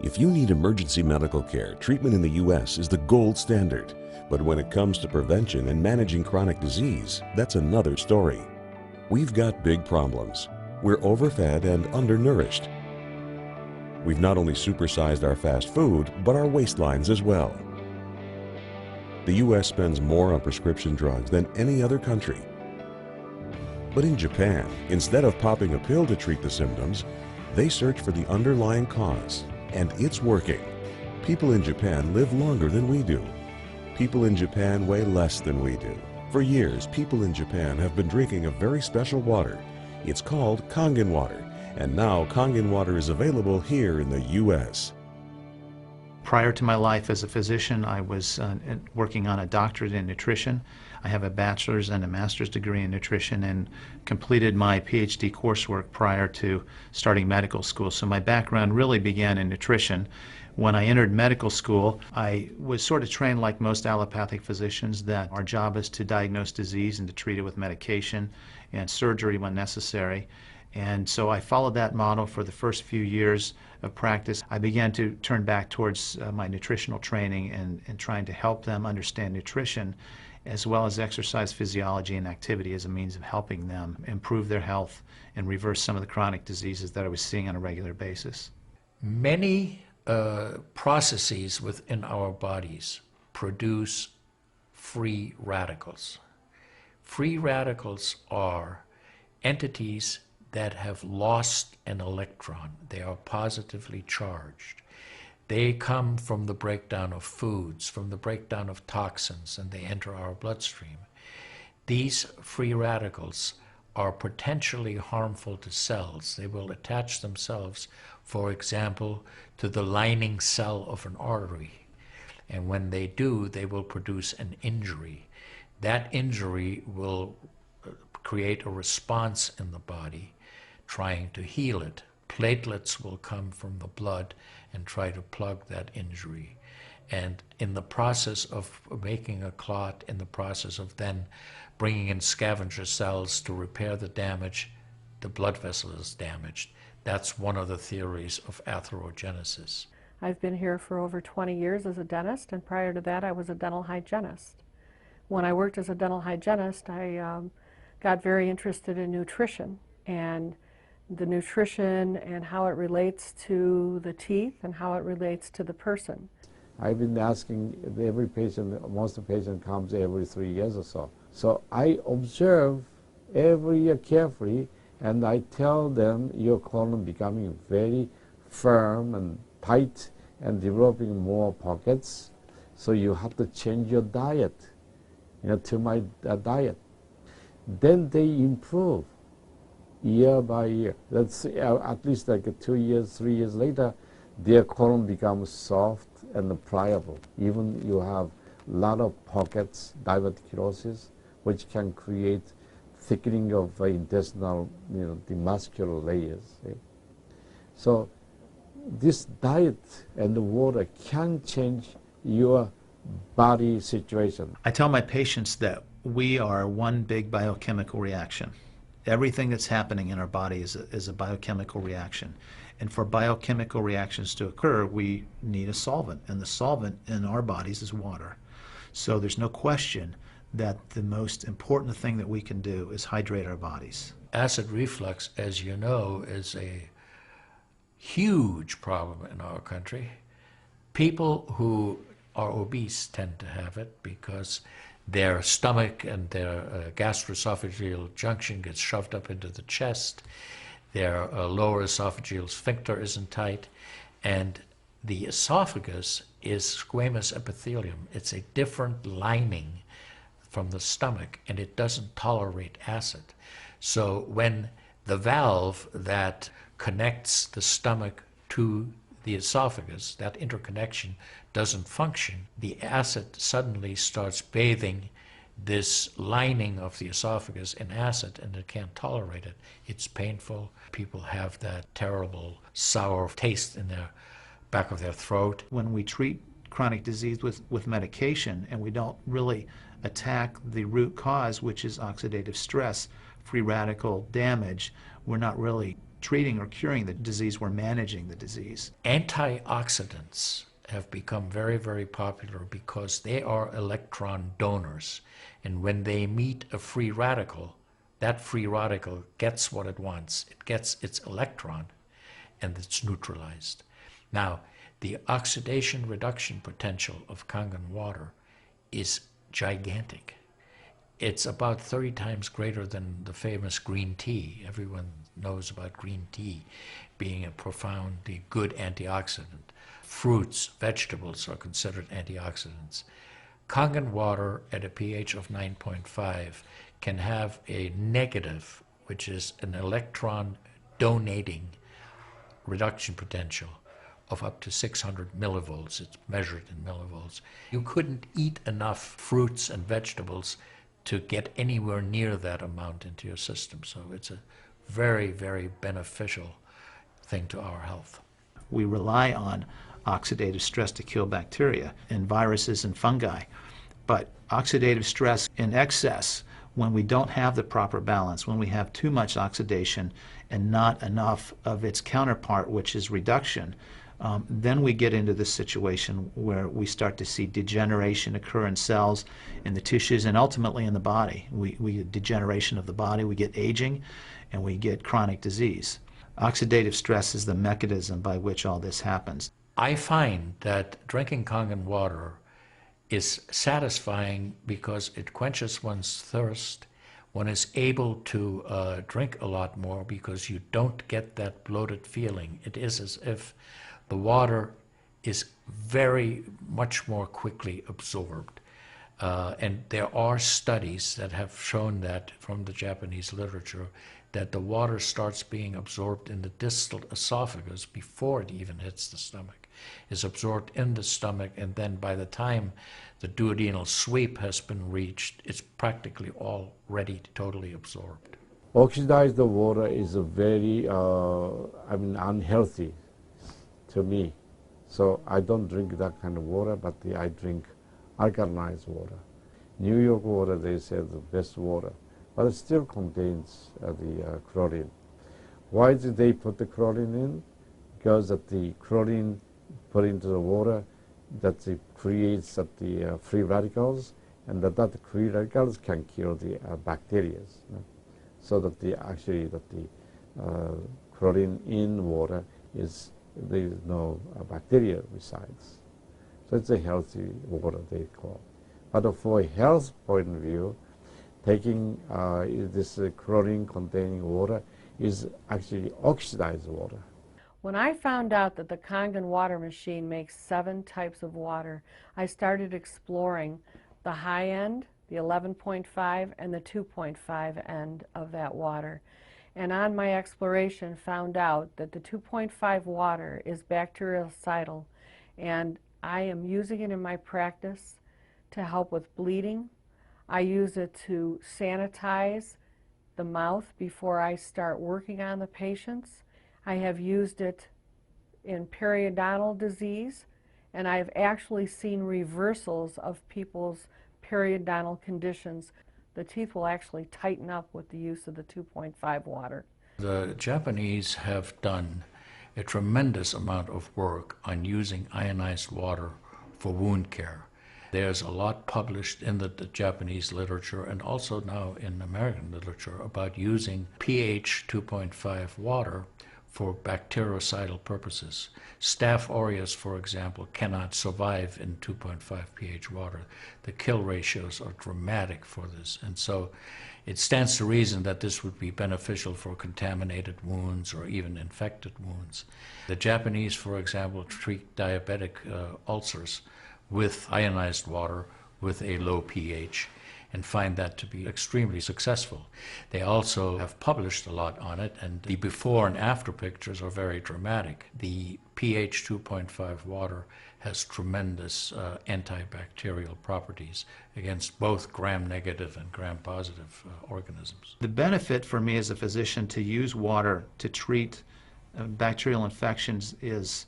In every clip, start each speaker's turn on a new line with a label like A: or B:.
A: If you need emergency medical care, treatment in the U.S. is the gold standard. But when it comes to prevention and managing chronic disease, that's another story. We've got big problems. We're overfed and undernourished. We've not only supersized our fast food, but our waistlines as well. The U.S. spends more on prescription drugs than any other country. But in Japan, instead of popping a pill to treat the symptoms, they search for the underlying cause. And it's working. People in Japan live longer than we do. People in Japan weigh less than we do. For years, people in Japan have been drinking a very special water. It's called Kangen water, and now Kangen water is available here in the U.S.
B: Prior to my life as a physician, I was working on a doctorate in nutrition. I have a bachelor's and a master's degree in nutrition and completed my PhD coursework prior to starting medical school. So my background really began in nutrition. When I entered medical school, I was sort of trained like most allopathic physicians that our job is to diagnose disease and to treat it with medication and surgery when necessary. And so I followed that model for the first few years of practice. I began to turn back towards my nutritional training and trying to help them understand nutrition as well as exercise physiology and activity as a means of helping them improve their health and reverse some of the chronic diseases that I was seeing on a regular basis.
C: Many processes within our bodies produce free radicals. Free radicals are entities that have lost an electron. They are positively charged. They come from the breakdown of foods, from the breakdown of toxins, and they enter our bloodstream. These free radicals are potentially harmful to cells. They will attach themselves, for example, to the lining cell of an artery. And when they do, they will produce an injury. That injury will create a response in the body trying to heal it. Platelets will come from the blood and try to plug that injury. And in the process of making a clot, in the process of then bringing in scavenger cells to repair the damage, the blood vessel is damaged. That's one of the theories of atherogenesis.
D: I've been here for over 20 years as a dentist, and prior to that I was a dental hygienist. When I worked as a dental hygienist, I got very interested in nutrition and the nutrition and how it relates to the teeth and how it relates to the person.
E: I've been asking every patient, most of the patient comes every 3 years or so. So I observe every year carefully, and I tell them your colon becoming very firm and tight and developing more pockets, so you have to change your diet, to my diet. Then they improve year by year. That's at least like 2 years, 3 years later, their colon becomes soft and pliable. Even you have a lot of pockets, diverticulosis, which can create thickening of intestinal, the muscular layers. So this diet and the water can change your body situation.
B: I tell my patients that we are one big biochemical reaction. Everything that's happening in our body is a biochemical reaction. And for biochemical reactions to occur, we need a solvent. And the solvent in our bodies is water. So there's no question that the most important thing that we can do is hydrate our bodies.
C: Acid reflux, as you know, is a huge problem in our country. People who are obese tend to have it because their stomach and their gastroesophageal junction gets shoved up into the chest. Their lower esophageal sphincter isn't tight, and the esophagus is squamous epithelium. It's a different lining from the stomach, and it doesn't tolerate acid. So when the valve that connects the stomach to the esophagus, that interconnection doesn't function, the acid suddenly starts bathing this lining of the esophagus in acid, and it can't tolerate it. It's painful. People have that terrible sour taste in the back of their throat.
B: When we treat chronic disease with medication and we don't really attack the root cause, which is oxidative stress, free radical damage, we're not really treating or curing the disease, we're managing the disease.
C: Antioxidants have become very, very popular because they are electron donors. And when they meet a free radical, that free radical gets what it wants. It gets its electron, and it's neutralized. Now, the oxidation reduction potential of Kangen water is gigantic. It's about 30 times greater than the famous green tea. Everyone knows about green tea being a profoundly good antioxidant. Fruits, vegetables are considered antioxidants. Kangen water at a pH of 9.5 can have a negative, which is an electron donating reduction potential of up to 600 millivolts. It's measured in millivolts. You couldn't eat enough fruits and vegetables to get anywhere near that amount into your system. So it's a very, very beneficial thing to our health.
B: We rely on oxidative stress to kill bacteria and viruses and fungi. But oxidative stress in excess, when we don't have the proper balance, when we have too much oxidation and not enough of its counterpart, which is reduction, then we get into this situation where we start to see degeneration occur in cells, in the tissues, and ultimately in the body. We get degeneration of the body, we get aging, and we get chronic disease. Oxidative stress is the mechanism by which all this happens.
C: I find that drinking Kangen water is satisfying because it quenches one's thirst. One is able to drink a lot more because you don't get that bloated feeling. It is as if the water is very much more quickly absorbed. And there are studies that have shown that from the Japanese literature that the water starts being absorbed in the distal esophagus before it even hits the stomach, is absorbed in the stomach, and then by the time the duodenal sweep has been reached, it's practically already totally absorbed.
E: Oxidized water is a very, unhealthy to me. So I don't drink that kind of water, but I drink alkalinized water. New York water, they say, the best water, but it still contains the chlorine. Why did they put the chlorine in? Because that the chlorine put into the water, that it creates the free radicals, and that free radicals can kill the bacteria. So that the chlorine in water is, there is no bacteria resides. So it's a healthy water, they call. But for a health point of view, taking this chlorine-containing water is actually oxidized water.
D: When I found out that the Kangen water machine makes 7 types of water, I started exploring the high end, the 11.5, and the 2.5 end of that water. And on my exploration, found out that the 2.5 water is bactericidal, and I am using it in my practice to help with bleeding. I use it to sanitize the mouth before I start working on the patients. I have used it in periodontal disease, and I've actually seen reversals of people's periodontal conditions. The teeth will actually tighten up with the use of the 2.5 water.
C: The Japanese have done a tremendous amount of work on using ionized water for wound care. There's a lot published in the Japanese literature and also now in American literature about using pH 2.5 water for bactericidal purposes. Staph aureus, for example, cannot survive in 2.5 pH water. The kill ratios are dramatic for this, and so it stands to reason that this would be beneficial for contaminated wounds or even infected wounds. The Japanese, for example, treat diabetic ulcers with ionized water with a low pH and find that to be extremely successful. They also have published a lot on it, and the before and after pictures are very dramatic. The pH 2.5 water has tremendous antibacterial properties against both gram-negative and gram-positive organisms.
B: The benefit for me as a physician to use water to treat bacterial infections is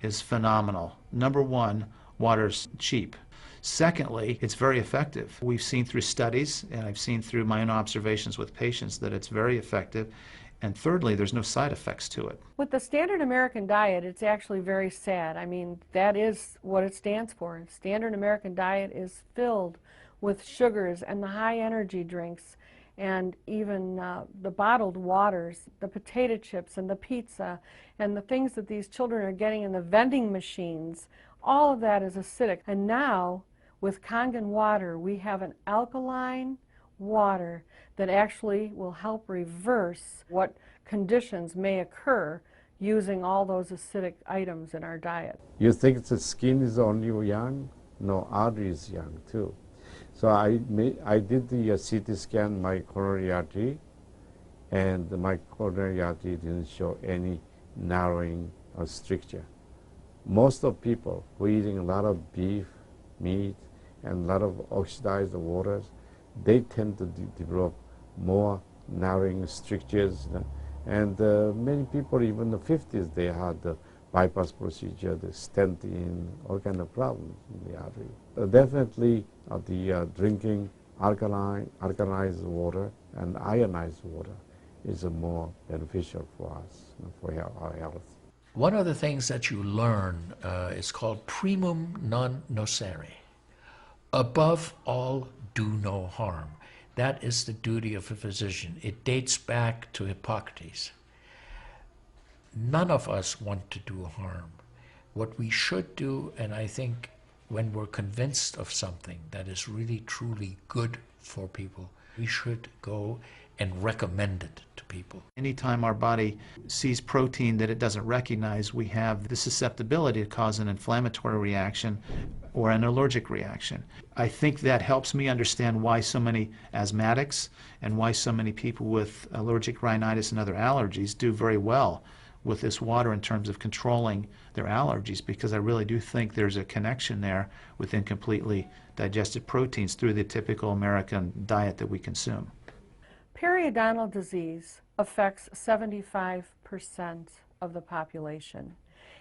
B: phenomenal. Number one, water's cheap. Secondly, it's very effective. We've seen through studies, and I've seen through my own observations with patients, that it's very effective. And thirdly, there's no side effects to it.
D: With the standard American diet, it's actually very sad. I mean, that is what it stands for. Standard American diet is filled with sugars and the high energy drinks and even the bottled waters, the potato chips and the pizza and the things that these children are getting in the vending machines. All of that is acidic. And now, with Kangen water, we have an alkaline water that actually will help reverse what conditions may occur using all those acidic items in our diet.
E: You think the skin is only young? No, artery is young too. So I did the CT scan, my coronary artery, and my coronary artery didn't show any narrowing or stricture. Most of people who are eating a lot of beef, meat, and a lot of oxidized waters, they tend to develop more narrowing strictures. And many people, even in the 50s, they had the bypass procedure, the stent in, all kind of problems in the artery. Definitely the drinking alkalized water and ionized water is more beneficial for us, for our health.
C: One of the things that you learn is called primum non nocere. Above all, do no harm. That is the duty of a physician. It dates back to Hippocrates. None of us want to do harm. What we should do, and I think when we're convinced of something that is really truly good for people, we should go and recommend it to people.
B: Anytime our body sees protein that it doesn't recognize, we have the susceptibility to cause an inflammatory reaction or an allergic reaction. I think that helps me understand why so many asthmatics and why so many people with allergic rhinitis and other allergies do very well with this water in terms of controlling their allergies, because I really do think there's a connection there with incompletely digested proteins through the typical American diet that we consume.
D: Periodontal disease affects 75% of the population.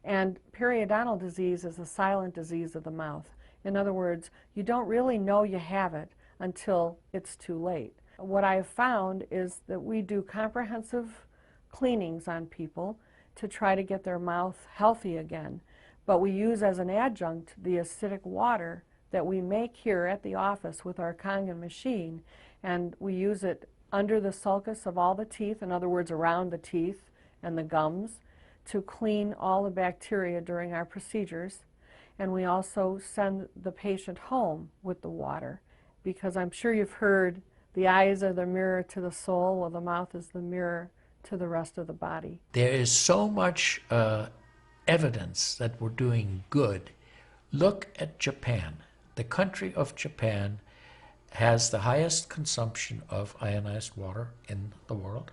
D: And periodontal disease is a silent disease of the mouth. In other words, you don't really know you have it until it's too late. What I have found is that we do comprehensive cleanings on people to try to get their mouth healthy again. But we use as an adjunct the acidic water that we make here at the office with our Kangen machine, and we use it under the sulcus of all the teeth, in other words, around the teeth and the gums, to clean all the bacteria during our procedures. And we also send the patient home with the water, because I'm sure you've heard the eyes are the mirror to the soul, while the mouth is the mirror to the rest of the body.
C: There is so much evidence that we're doing good. Look at Japan. The country of Japan has the highest consumption of ionized water in the world.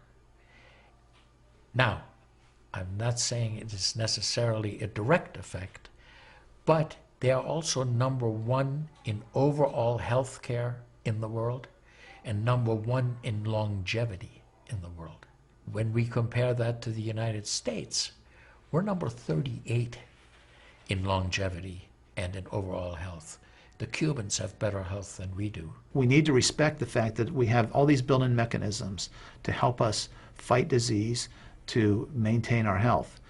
C: Now, I'm not saying it is necessarily a direct effect, but they are also #1 in overall health care in the world and #1 in longevity in the world. When we compare that to the United States, we're number 38 in longevity and in overall health. The Cubans have better health than we do.
B: We need to respect the fact that we have all these built-in mechanisms to help us fight disease, to maintain our health.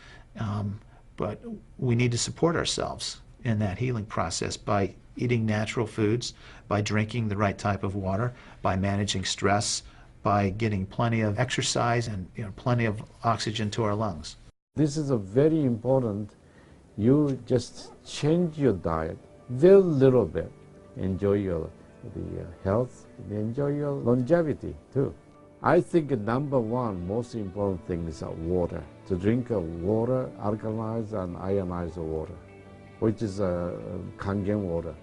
B: But we need to support ourselves in that healing process by eating natural foods, by drinking the right type of water, by managing stress, by getting plenty of exercise and plenty of oxygen to our lungs.
E: This is a very important. You just change your diet very little bit. Enjoy the health, enjoy your longevity too. I think #1 most important thing is water. To drink water, alkalized and ionized water, which is Kangen water.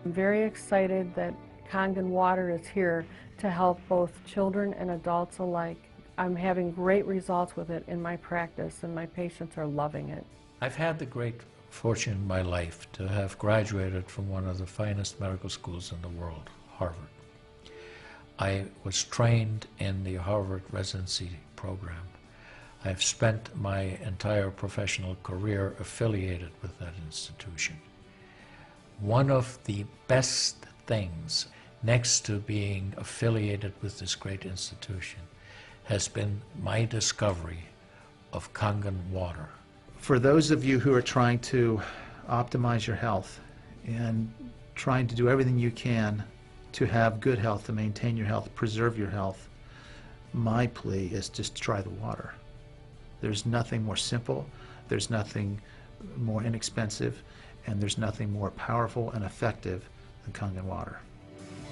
D: I'm very excited that Kangen water is here to help both children and adults alike. I'm having great results with it in my practice, and my patients are loving it.
C: I've had the great fortune in my life to have graduated from one of the finest medical schools in the world, Harvard. I was trained in the Harvard residency program. I've spent my entire professional career affiliated with that institution. One of the best things, next to being affiliated with this great institution, has been my discovery of Kangen water.
B: For those of you who are trying to optimize your health and trying to do everything you can to have good health, to maintain your health, preserve your health, my plea is just try the water. There's nothing more simple, there's nothing more inexpensive, and there's nothing more powerful and effective than Kangen water.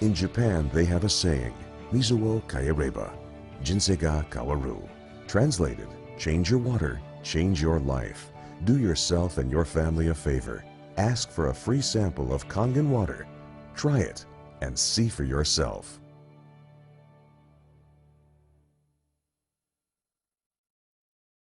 A: In Japan, they have a saying, Mizu wo kaereba, jinsei ga kawaru. Translated, change your water, change your life. Do yourself and your family a favor. Ask for a free sample of Kangen water. Try it and see for yourself.